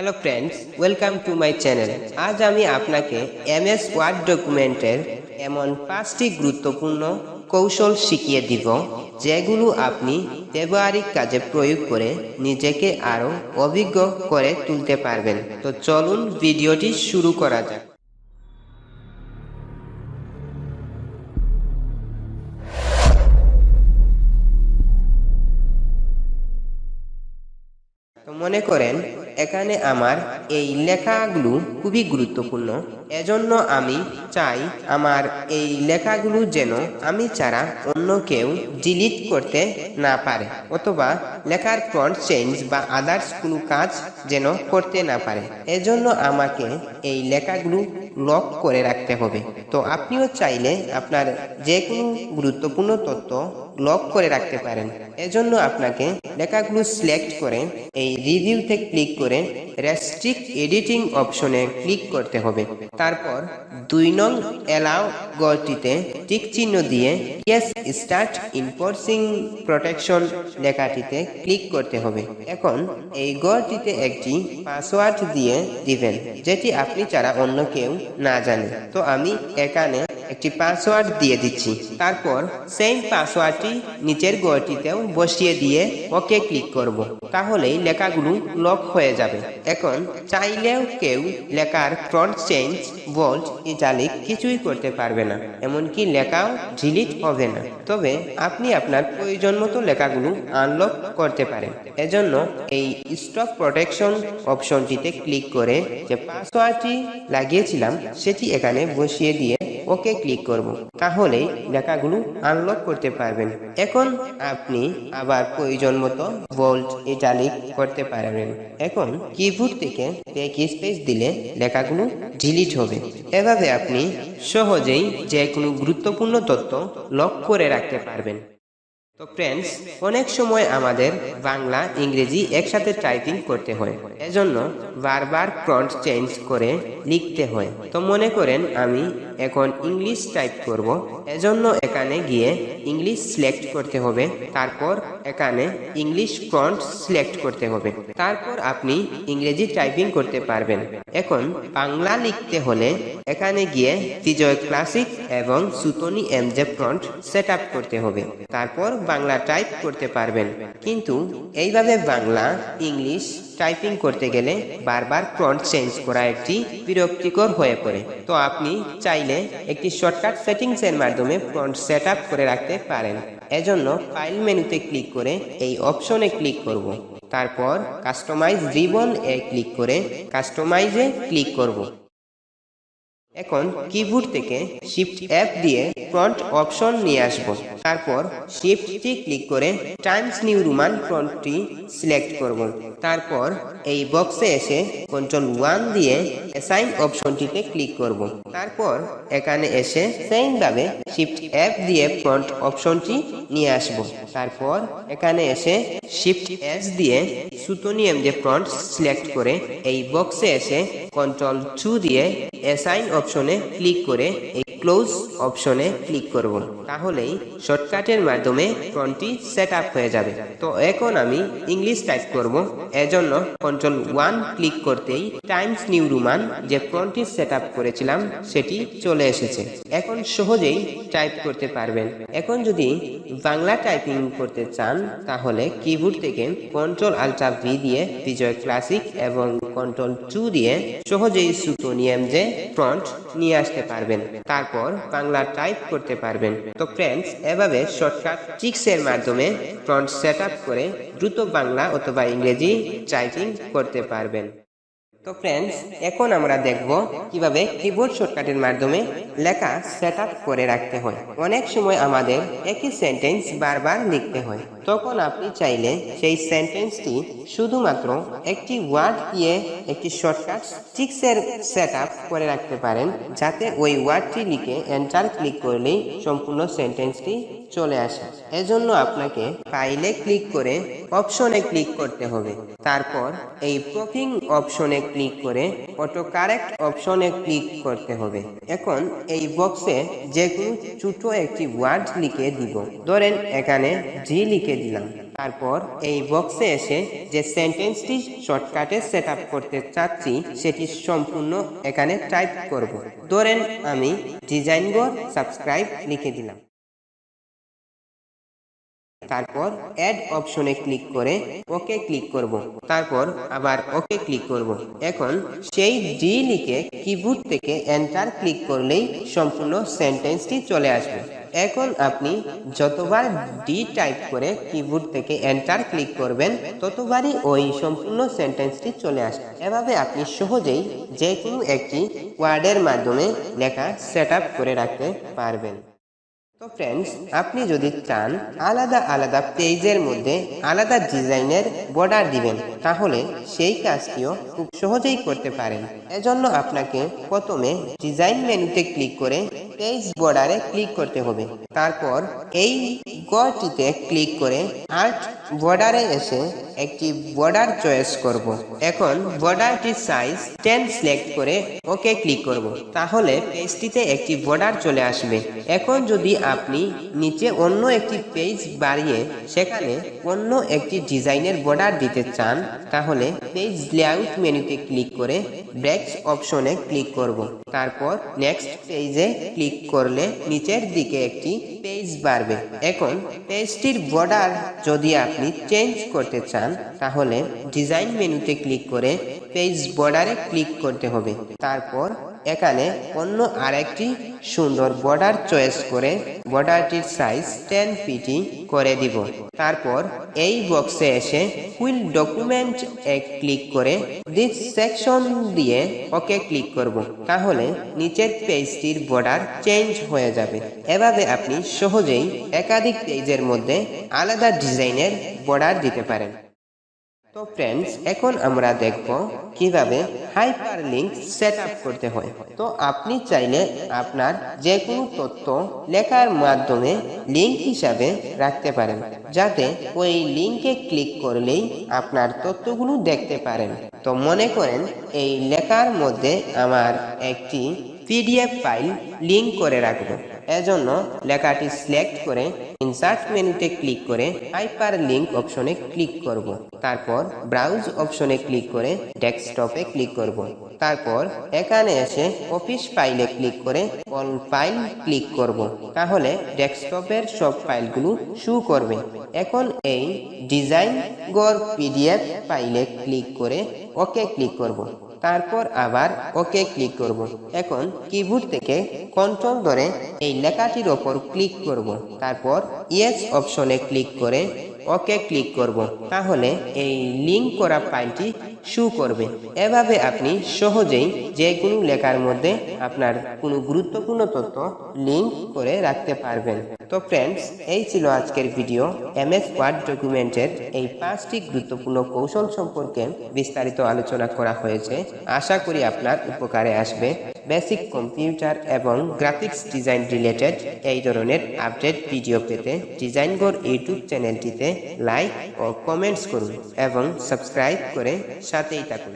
Hello friends, welcome to my channel. আজ আমি আপনাকে এম.এস ওয়ার্ড ডকুমেন্টের এমন 5টি গুরুত্বপূর্ণ কৌশল শিখিয়ে দিব যেগুলো আপনি ব্যবহারিক কাজে প্রয়োগ করে নিজেকে আরও অভিজ্ঞ করে তুলতে পারবেন। তো চলুন ভিডিওটি শুরু করা যাক। তো মনে করেন এখানে আমার এই লেখাগুলো খুবই গুরুত্বপূর্ণ, এজন্য আমি চাই আমার এই লেখাগুলো যেন আমি ছাড়া অন্য কেউ ডিলিট করতে না পারে, অথবা লেখার ফন্ট চেঞ্জ বা আদার্স কোনো কাজ যেন করতে না পারে। এজন্য আমাকে এই লেখাগুলো লক করে রাখতে হবে। তো আপনিও চাইলে আপনার যে কোনো গুরুত্বপূর্ণ তথ্য লক করে রাখতে পারেন। এজন্য আপনাকে লেখাগুলো সিলেক্ট করে এই রিভিউতে ক্লিক করে রেস্ট্রিক্ট এডিটিং অপশনে ক্লিক করতে হবে। তারপর 2 নং অ্যালাউ ঘরটিতে টিক চিহ্ন দিয়ে yes start enforcing protection লেখাটিতে click করতে হবে। এখন এই ঘরটিতে একটি পাসওয়ার্ড দিয়ে দিবেন, যেটি আপনি ছাড়া অন্য কেউ না জানে। তো আমি এখানে একটি পাসওয়ার্ড দিয়ে দিচ্ছি। তারপর সেম পাসওয়ার্ডটি নিচের ঘরটিতেও বসিয়ে দিয়ে ওকে ক্লিক করব। তাহলেই লেখাগুলো লক হয়ে যাবে। এখন চাইলেও কেউ লেখার ফন্ট চেঞ্জ, বোল্ড, ইটালিক কিছুই করতে পারবে না, এমনকি লেখাও ডিলিট হবে না। তবে আপনি আপনার প্রয়োজন মতো লেখাগুলো আনলক করতে পারেন। এজন্য এই স্টপ প্রোটেকশন অপশনটিতে ক্লিক করে যে পাসওয়ার্ডটি লাগিয়েছিলাম সেটি এখানে বসিয়ে দিয়ে ওকে ক্লিক করব। তাহলেই লেখাগুলো আনলক করতে পারবেন। এখন আপনি আবার প্রয়োজন মতো বোল্ড, ইটালিক করতে পারবেন। এখন কিবোর্ড থেকে ব্যাক স্পেস দিলে লেখাগুলো ডিলিট হবে। এভাবে আপনি সহজেই যে কোনো গুরুত্বপূর্ণ তথ্য লক করে রাখতে পারবেন। তো ফ্রেন্ডস, অনেক সময় আমাদের বাংলা ইংরেজি একসাথে টাইপিং করতে হয়, এজন্য বারবার ফন্ট চেঞ্জ করে লিখতে হয়। তো মনে করেন আমি এখন ইংলিশ টাইপ করব, এজন্য এখানে গিয়ে ইংলিশ সিলেক্ট করতে হবে। তারপর এখানে ইংলিশ ফন্ট সিলেক্ট করতে হবে। তারপর আপনি ইংরেজি টাইপিং করতে পারবেন। এখন বাংলা লিখতে হলে এখানে গিয়ে বিজয় ক্লাসিক এবং সুতনি এমজে ফন্ট সেট আপ করতে হবে। তারপর বাংলা টাইপ করতে পারবেন। কিন্তু এইভাবে বাংলা ইংলিশ টাইপিং করতে গেলে বারবার ফন্ট চেঞ্জ করা একটি বিরক্তিকর হয়ে পড়ে। তো আপনি চাইলে একটি শর্টকাট সেটিংস এর মাধ্যমে ফন্ট সেট আপ করে রাখতে পারেন। এজন্য ফাইল মেনুতে ক্লিক করে এই অপশনে ক্লিক করব। তারপর কাস্টমাইজ রিবন এ ক্লিক করে কাস্টমাইজে ক্লিক করব। এখন কিবোর্ড থেকে শিফট এফ দিয়ে ফন্ট অপশন নিয়ে আসব। তারপর শিফটটি ক্লিক করে টাইমস নিউ রোমান ফন্টটি সিলেক্ট করব। তারপর এই বক্সে এসে কন্ট্রোল 1 দিয়ে অ্যাসাইন অপশনটিতে ক্লিক করব। তারপর এখানে এসে সেইমভাবে শিফট এফ দিয়ে ফন্ট অপশনটি নিয়ে আসব। তারপর এখানে এসে শিফট এস দিয়ে সুতনি এমজে ফন্ট সিলেক্ট করে এই বক্সে এসে কন্ট্রোল 2 দিয়ে অ্যাসাইন অপশনে ক্লিক করে এই ক্লোজ অপশনে ক্লিক করব। তাহলেই শর্টকাটের মাধ্যমে ফন্টটি সেট আপ হয়ে যাবে। তো এখন আমি ইংলিশ টাইপ করব, এজন্য কন্ট্রোল 1 ক্লিক করতেই টাইমস নিউ রোমান যে ফন্টটি সেট আপ করেছিলাম সেটি চলে এসেছে। এখন সহজেই টাইপ করতে পারবেন। এখন যদি বাংলা টাইপিং করতে চান তাহলে কিবোর্ড থেকে কন্ট্রোল আল্ট্রা ভি দিয়ে বিজয় ক্লাসিক এবং কন্ট্রোল 2 দিয়ে সহজেই সুতনি এমজে ফন্ট নিয়ে আসতে পারবেন। তারপর বাংলা টাইপ করতে পারবেন। তো ফ্রেন্ডস, এভাবে শর্টকাট ট্রিক্স এর মাধ্যমে ফন্ট সেট আপ করে দ্রুত বাংলা অথবা ইংরেজি টাইপিং করতে পারবেন। তো ফ্রেন্ডস, এখন আমরা দেখব কিভাবে কিবোর্ড শর্টকাটের মাধ্যমে লেখা সেট আপ করে রাখতে হয়। অনেক সময় আমাদের একই সেন্টেন্স বারবার লিখতে হয়। তখন আপনি চাইলে সেই সেন্টেন্সটি শুধুমাত্র একটি ওয়ার্ড দিয়ে একটি শর্টকাট ট্রিক্সের সেট আপ করে রাখতে পারেন, যাতে ওই ওয়ার্ডটি লিখে এন্টার ক্লিক করলেই সম্পূর্ণ সেন্টেন্সটি চলে আসে। এজন্য আপনাকে ফাইলে ক্লিক করে অপশনে ক্লিক করতে হবে। তারপর এই প্রপিং অপশনে ক্লিক করে অটো কারেক্ট অপশনে ক্লিক করতে হবে। এখন এই বক্সে যে কোনো ছোট একটি ওয়ার্ড লিখে দিব। ধরেন এখানে জি লিখে দিলাম। তারপর এই বক্সে এসে যে সেন্টেন্সটি শর্টকাটে সেট আপ করতে চাচ্ছি সেটি সম্পূর্ণ এখানে টাইপ করব। ধরেন আমি ডিজাইন ঘর সাবস্ক্রাইব লিখে দিলাম। তারপর অ্যাড অপশনে ক্লিক করে ওকে ক্লিক করব। তারপর আবার ওকে ক্লিক করব। এখন সেই ডি লিখে কিবোর্ড থেকে এন্টার ক্লিক করলেই সম্পূর্ণ সেন্টেন্সটি চলে আসবে। এখন আপনি যতবার ডি টাইপ করে কিবোর্ড থেকে এন্টার ক্লিক করবেন ততবারই ওই সম্পূর্ণ সেন্টেন্সটি চলে আসবে। এভাবে আপনি সহজেই যে কোনো একটি ওয়ার্ডের মাধ্যমে লেখা সেট আপ করে রাখতে পারবেন। তো ফ্রেন্ডস, আপনি যদি চান আলাদা আলাদা পেজের মধ্যে আলাদা ডিজাইনের বর্ডার দিবেন তাহলে সেই কাজটিও খুব সহজেই করতে পারেন। এজন্য আপনাকে প্রথমে ডিজাইন মেনুতে ক্লিক করে পেজ বর্ডারে ক্লিক করতে হবে। তারপর এই ঘরটিতে ক্লিক করে আর্ট বর্ডারে এসে একটি বর্ডার চয়েস করব। এখন বর্ডারটির সাইজ 10 সিলেক্ট করে ওকে ক্লিক করব। তাহলে পেজটিতে একটি বর্ডার চলে আসবে। এখন যদি আপনি নিচে অন্য একটি পেজ বাড়িয়ে সেখানে অন্য একটি ডিজাইনের বর্ডার দিতে চান তাহলে পেজ লেআউট মেনুতে ক্লিক করে ব্রেকস অপশনে ক্লিক করব। তারপর নেক্সট পেজে ক্লিক করলে নিচের দিকে একটি পেজ বাড়বে। এখন পেজটির বর্ডার যদি আপনি চেঞ্জ করতে চান তাহলে ডিজাইন মেনুতে ক্লিক করে পেজ বর্ডারে ক্লিক করতে হবে। তারপর এখানে অন্য আরেকটি সুন্দর বর্ডার চয়েস করে বর্ডারটির সাইজ 10 পিটি করে দিব। তারপর এই বক্সে এসে ফুল ডকুমেন্ট এ ক্লিক করে দিস সেকশন দিয়ে ওকে ক্লিক করব। তাহলে নিচের পেজটির বর্ডার চেঞ্জ হয়ে যাবে। এভাবে আপনি সহজেই একাধিক পেজের মধ্যে আলাদা ডিজাইনের বর্ডার দিতে পারেন। তো ফ্রেন্ডস, এখন আমরা দেখব কিভাবে হাইপারলিংক সেট আপ করতে হয়। তো আপনি চাইলে আপনার যে কোনো তথ্য লেখার মাধ্যমে লিঙ্ক হিসাবে রাখতে পারেন, যাতে ওই লিঙ্কে ক্লিক করলেই আপনার তথ্যগুলো দেখতে পারেন। তো মনে করেন এই লেখার মধ্যে আমার একটি পিডিএফ ফাইল লিঙ্ক করে রাখবো। এজন্য লেখাটি সিলেক্ট করে ইনসার্ট মেনুতে ক্লিক করে হাইপার লিঙ্ক অপশনে ক্লিক করব। তারপর ব্রাউজ অপশনে ক্লিক করে ডেস্কটপে ক্লিক করব। তারপর এখানে এসে অফিস ফাইলে ক্লিক করে অল ফাইল ক্লিক করব। তাহলে ডেস্কটপের সব ফাইলগুলো শো করবে। এখন এই ডিজাইন ঘর পিডিএফ ফাইলে ক্লিক করে ওকে ক্লিক করব। তারপর আবার ওকে ক্লিক করব। এখন কিবোর্ড থেকে কন্ট্রোল ধরে এই লেখাটির ওপর ক্লিক করব। তারপর ইয়েস অপশনে ক্লিক করে ওকে ক্লিক করব। তাহলে এই লিঙ্ক করা ফাইলটি শো করবে। এভাবে আপনি সহজেই যে কোনো লেখার মধ্যে আপনার কোনো গুরুত্বপূর্ণ তথ্য লিঙ্ক করে রাখতে পারবেন। তো ফ্রেন্ডস, এই ছিল আজকের ভিডিও। এমএস ওয়ার্ড ডকুমেন্টের এই 5টি গুরুত্বপূর্ণ কৌশল সম্পর্কে বিস্তারিত আলোচনা করা হয়েছে। আশা করি আপনার উপকারে আসবে। বেসিক কম্পিউটার এবং গ্রাফিক্স ডিজাইন রিলেটেড এই ধরনের আপডেট ভিডিও পেতে ডিজাইন ঘর ইউটিউব চ্যানেলটিতে লাইক ও কমেন্টস করুন এবং সাবস্ক্রাইব করে সাথেই থাকুন।